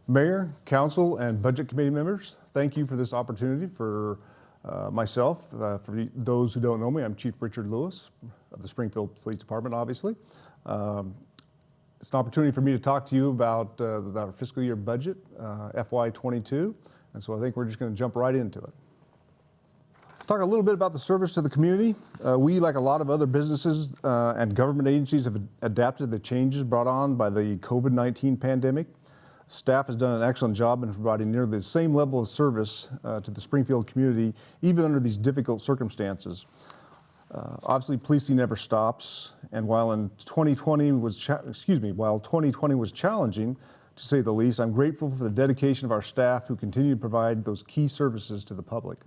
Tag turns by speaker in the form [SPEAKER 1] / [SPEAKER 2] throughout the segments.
[SPEAKER 1] Mayor, Council, and Budget Committee members, thank you for this opportunity for myself. For those who don't know me, I'm Chief Richard Lewis of the Springfield Police Department, obviously. It's an opportunity for me to talk to you about our fiscal year budget, FY22, and so I think we're just going to jump right into it. Talk a little bit about the service to the community. We, like a lot of other businesses and government agencies, have adapted to the changes brought on by the COVID-19 pandemic. Staff has done an excellent job in providing nearly the same level of service to the Springfield community, even under these difficult circumstances. Obviously, policing never stops, and while 2020 was challenging, to say the least, I'm grateful for the dedication of our staff who continue to provide those key services to the public.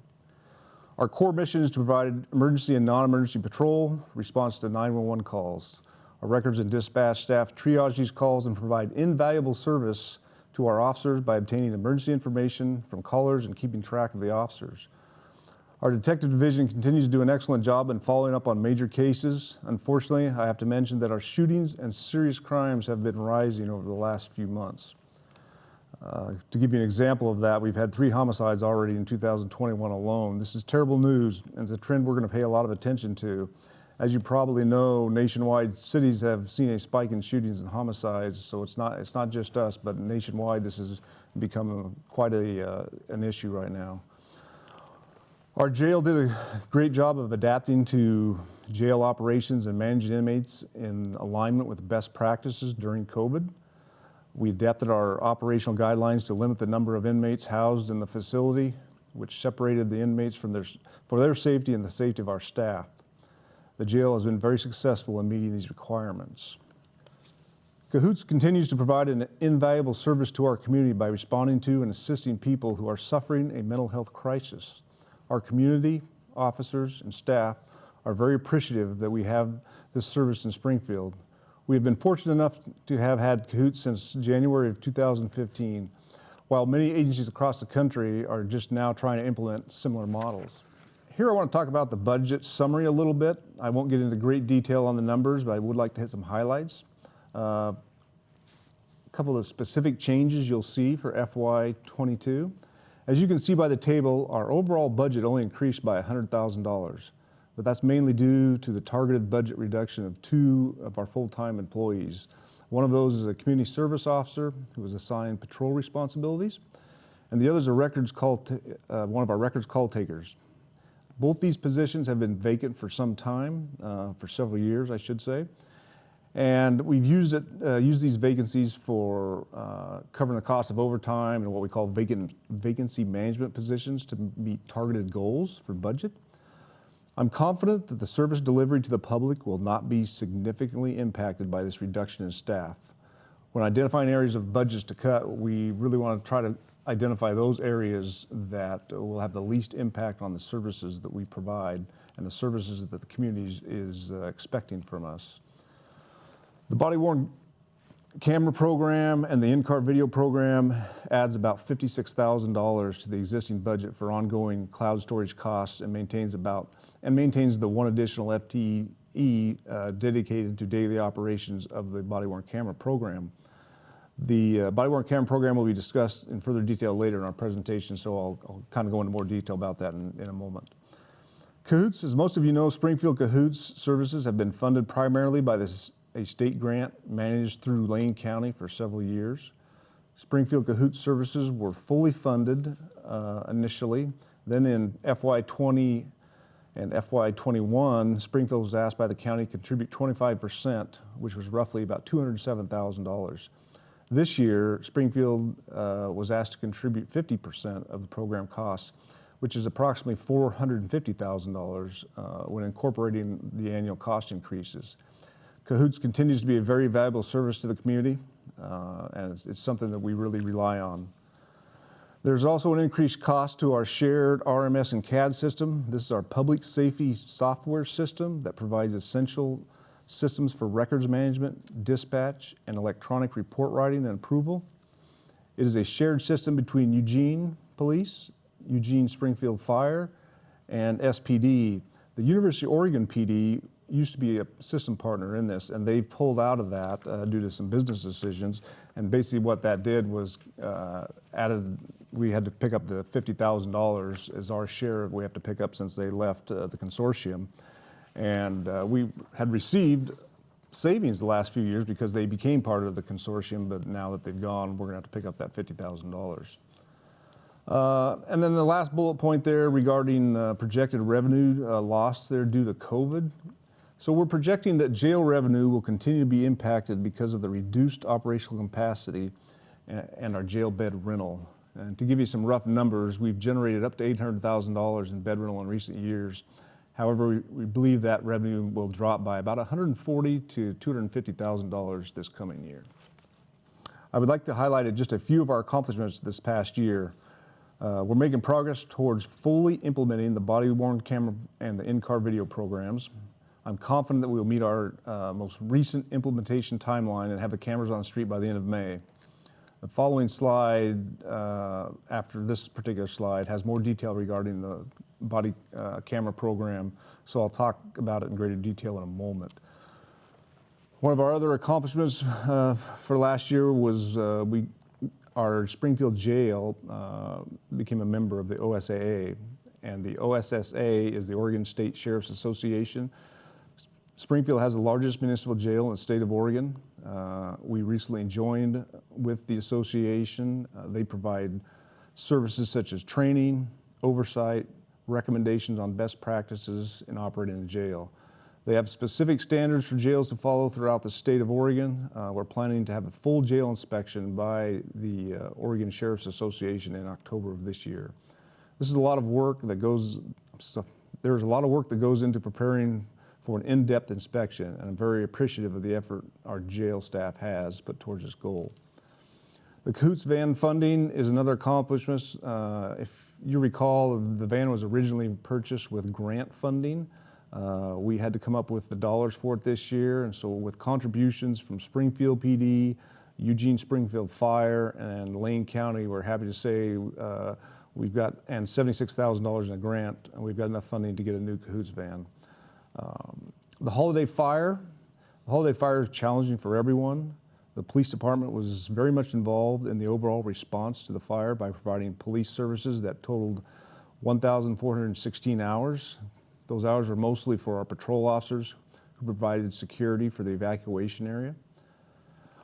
[SPEAKER 1] Our core mission is to provide emergency and non-emergency patrol, response to 911 calls. Our records and dispatch staff triage these calls and provide invaluable service to our officers by obtaining emergency information from callers and keeping track of the officers. Our detective division continues to do an excellent job in following up on major cases. Unfortunately, I have to mention that our shootings and serious crimes have been rising over the last few months. To give you an example of that, we've had 3 homicides already in 2021 alone. This is terrible news, and it's a trend we're going to pay a lot of attention to. As you probably know, nationwide cities have seen a spike in shootings and homicides, so it's not just us, but nationwide this has become quite an issue right now. Our jail did a great job of adapting to jail operations and managing inmates in alignment with best practices during COVID. We adapted our operational guidelines to limit the number of inmates housed in the facility, which separated the inmates for their safety and the safety of our staff. The jail has been very successful in meeting these requirements. Cahoots continues to provide an invaluable service to our community by responding to and assisting people who are suffering a mental health crisis. Our community, officers, and staff are very appreciative that we have this service in Springfield. We have been fortunate enough to have had Cahoots since January of 2015, while many agencies across the country are just now trying to implement similar models. Here I want to talk about the budget summary a little bit. I won't get into great detail on the numbers, but I would like to hit some highlights. A couple of specific changes you'll see for FY22. As you can see by the table, our overall budget only increased by $100,000, but that's mainly due to the targeted budget reduction of 2 of our full-time employees. One of those is a community service officer who was assigned patrol responsibilities, and the other is one of our records call takers. Both these positions have been vacant for some time, for several years, I should say. And we've used these vacancies for covering the cost of overtime and what we call vacancy management positions to meet targeted goals for budget. I'm confident that the service delivery to the public will not be significantly impacted by this reduction in staff. When identifying areas of budgets to cut, we really want to try to identify those areas that will have the least impact on the services that we provide and the services that the community is expecting from us. The body-worn camera program and the in-car video program adds about $56,000 to the existing budget for ongoing cloud storage costs and maintains the 1 additional FTE dedicated to daily operations of the body-worn camera program. The body-worn camera program will be discussed in further detail later in our presentation, so I'll kind of go into more detail about that in a moment. Cahoots, as most of you know, Springfield Cahoots services have been funded primarily by a state grant managed through Lane County for several years. Springfield Cahoots services were fully funded initially. Then in FY20 and FY21, Springfield was asked by the county to contribute 25%, which was roughly about $207,000. This year, Springfield was asked to contribute 50% of the program costs, which is approximately $450,000 when incorporating the annual cost increases. Cahoots continues to be a very valuable service to the community, and it's something that we really rely on. There's also an increased cost to our shared RMS and CAD system. This is our public safety software system that provides essential systems for records management, dispatch, and electronic report writing and approval. It is a shared system between Eugene Police, Eugene Springfield Fire, and SPD. The University of Oregon PD used to be a system partner in this, and they've pulled out of that due to some business decisions. And basically what that did was we had to pick up the $50,000 as our share we have to pick up since they left the consortium. And we had received savings the last few years because they became part of the consortium, but now that they've gone, we're gonna have to pick up that $50,000. And then the last bullet point there regarding projected revenue loss there due to COVID. So we're projecting that jail revenue will continue to be impacted because of the reduced operational capacity and our jail bed rental. And to give you some rough numbers, we've generated up to $800,000 in bed rental in recent years. However, we believe that revenue will drop by about $140,000 to $250,000 this coming year. I would like to highlight just a few of our accomplishments this past year. We're making progress towards fully implementing the body-worn camera and the in-car video programs. I'm confident that we will meet our most recent implementation timeline and have the cameras on the street by the end of May. The following slide, after this particular slide, has more detail regarding the body camera program, so I'll talk about it in greater detail in a moment. One of our other accomplishments for last year was our Springfield jail became a member of the OSAA, and the OSSA is the Oregon State Sheriff's Association. Springfield has the largest municipal jail in the state of Oregon. We recently joined with the association. They provide services such as training, oversight, recommendations on best practices in operating the jail. They have specific standards for jails to follow throughout the state of Oregon. We're planning to have a full jail inspection by the Oregon Sheriff's Association in October of this year. There's a lot of work that goes into preparing for an in-depth inspection, and I'm very appreciative of the effort our jail staff has put towards this goal. The Cahoots van funding is another accomplishment. If you recall, the van was originally purchased with grant funding. We had to come up with the dollars for it this year, and so with contributions from Springfield PD, Eugene Springfield Fire, and Lane County, we're happy to say we've got, and $76,000 in a grant, and we've got enough funding to get a new Cahoots van. The holiday fire is challenging for everyone. The police department was very much involved in the overall response to the fire by providing police services that totaled 1,416 hours. Those hours were mostly for our patrol officers who provided security for the evacuation area.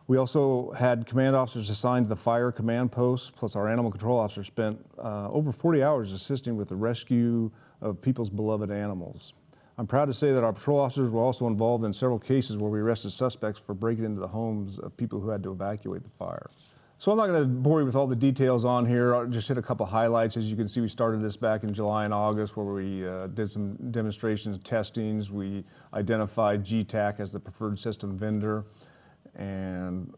[SPEAKER 1] We also had command officers assigned to the fire command post, plus our animal control officers spent over 40 hours assisting with the rescue of people's beloved animals. I'm proud to say that our patrol officers were also involved in several cases where we arrested suspects for breaking into the homes of people who had to evacuate the fire. So I'm not going to bore you with all the details on here. I'll just hit a couple highlights. As you can see, we started this back in July and August where we did some demonstrations and testings. We identified GTAC as the preferred system vendor. And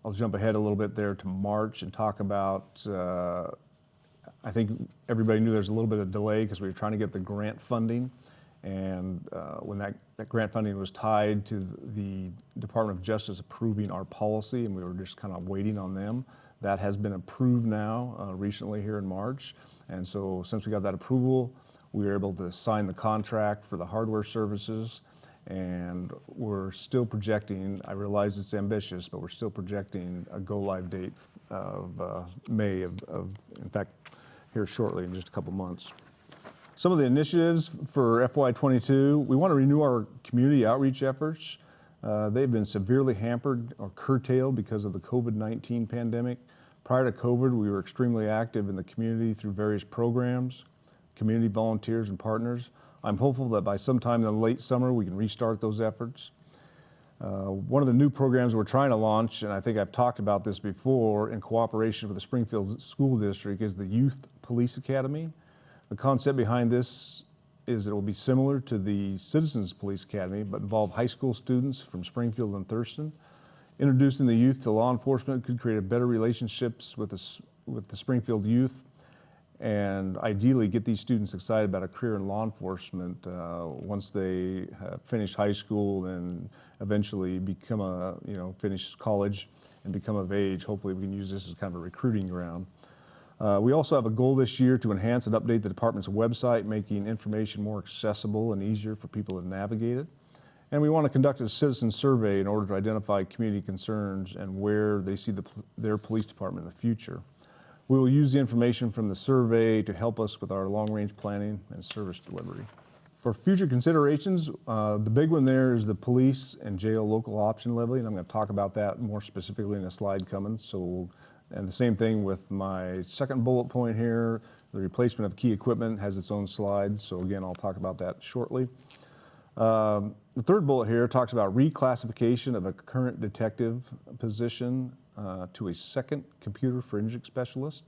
[SPEAKER 1] I'll jump ahead a little bit there to March and talk about, I think everybody knew there's a little bit of delay because we were trying to get the grant funding. And when that grant funding was tied to the Department of Justice approving our policy, and we were just kind of waiting on them, that has been approved now recently here in March. And so since we got that approval, we were able to sign the contract for the hardware services, and we're still projecting, I realize it's ambitious, but we're still projecting a go-live date of May in fact, here shortly in just a couple months. Some of the initiatives for FY22, we want to renew our community outreach efforts. They've been severely hampered or curtailed because of the COVID-19 pandemic. Prior to COVID, we were extremely active in the community through various programs, community volunteers and partners. I'm hopeful that by sometime in the late summer, we can restart those efforts. One of the new programs we're trying to launch, and I think I've talked about this before, in cooperation with the Springfield School District, is the Youth Police Academy. The concept behind this is it will be similar to the Citizens Police Academy, but involve high school students from Springfield and Thurston. Introducing the youth to law enforcement could create a better relationships with the Springfield youth, and ideally get these students excited about a career in law enforcement once they finish high school and eventually finish college and become of age. Hopefully we can use this as kind of a recruiting ground. We also have a goal this year to enhance and update the department's website, making information more accessible and easier for people to navigate it. And we want to conduct a citizen survey in order to identify community concerns and where they see their police department in the future. We will use the information from the survey to help us with our long-range planning and service delivery. For future considerations, the big one there is the police and jail local option levy, and I'm going to talk about that more specifically in a slide coming. And the same thing with my second bullet point here, the replacement of key equipment has its own slide, so again, I'll talk about that shortly. The third bullet here talks about reclassification of a current detective position to a second computer forensic specialist.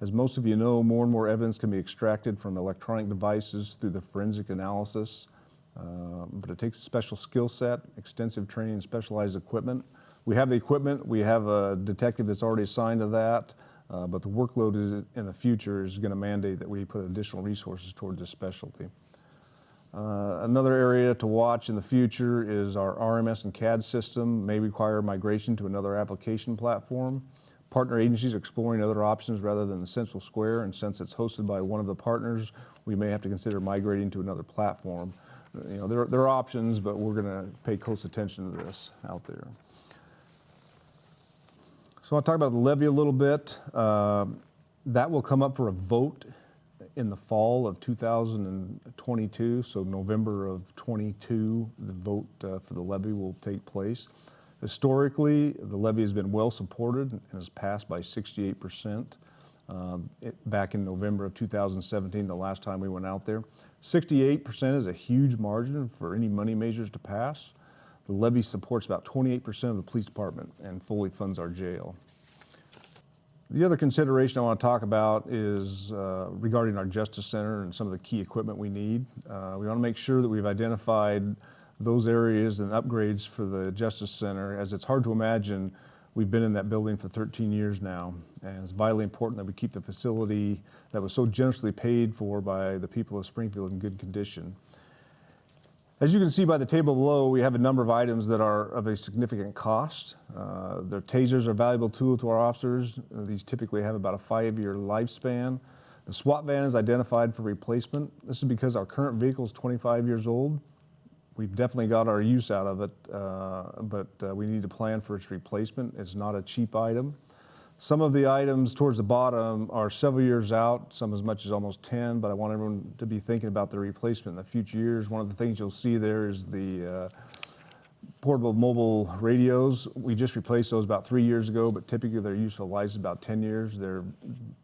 [SPEAKER 1] As most of you know, more and more evidence can be extracted from electronic devices through the forensic analysis, but it takes a special skill set, extensive training, and specialized equipment. We have the equipment, we have a detective that's already assigned to that, but the workload in the future is going to mandate that we put additional resources toward this specialty. Another area to watch in the future is our RMS and CAD system may require migration to another application platform. Partner agencies are exploring other options rather than the Central Square, and since it's hosted by one of the partners, we may have to consider migrating to another platform. You know, there are options, but we're going to pay close attention to this out there. So I'll talk about the levy a little bit. That will come up for a vote in the fall of 2022, so November of 22, the vote for the levy will take place. Historically, the levy has been well supported and has passed by 68%. Back in November of 2017, the last time we went out there. 68% is a huge margin for any money measures to pass. The levy supports about 28% of the police department and fully funds our jail. The other consideration I want to talk about is regarding our Justice Center and some of the key equipment we need. We want to make sure that we've identified those areas and upgrades for the Justice Center, as it's hard to imagine we've been in that building for 13 years now, and it's vitally important that we keep the facility that was so generously paid for by the people of Springfield in good condition. As you can see by the table below, we have a number of items that are of a significant cost. The tasers are a valuable tool to our officers. These typically have about a 5-year lifespan. The SWAT van is identified for replacement. This is because our current vehicle is 25 years old. We've definitely got our use out of it, but we need to plan for its replacement. It's not a cheap item. Some of the items towards the bottom are several years out, some as much as almost 10, but I want everyone to be thinking about the replacement in the future years. One of the things you'll see there is the portable mobile radios. We just replaced those about 3 years ago, but typically their useful life is about 10 years. They're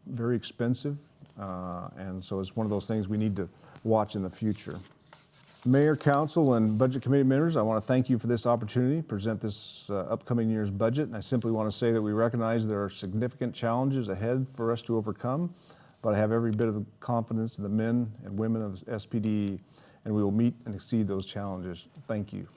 [SPEAKER 1] very expensive, and so it's one of those things we need to watch in the future. Mayor, Council, and Budget Committee members, I want to thank you for this opportunity to present this upcoming year's budget. And I simply want to say that we recognize there are significant challenges ahead for us to overcome, but I have every bit of confidence in the men and women of SPD, and we will meet and exceed those challenges. Thank you.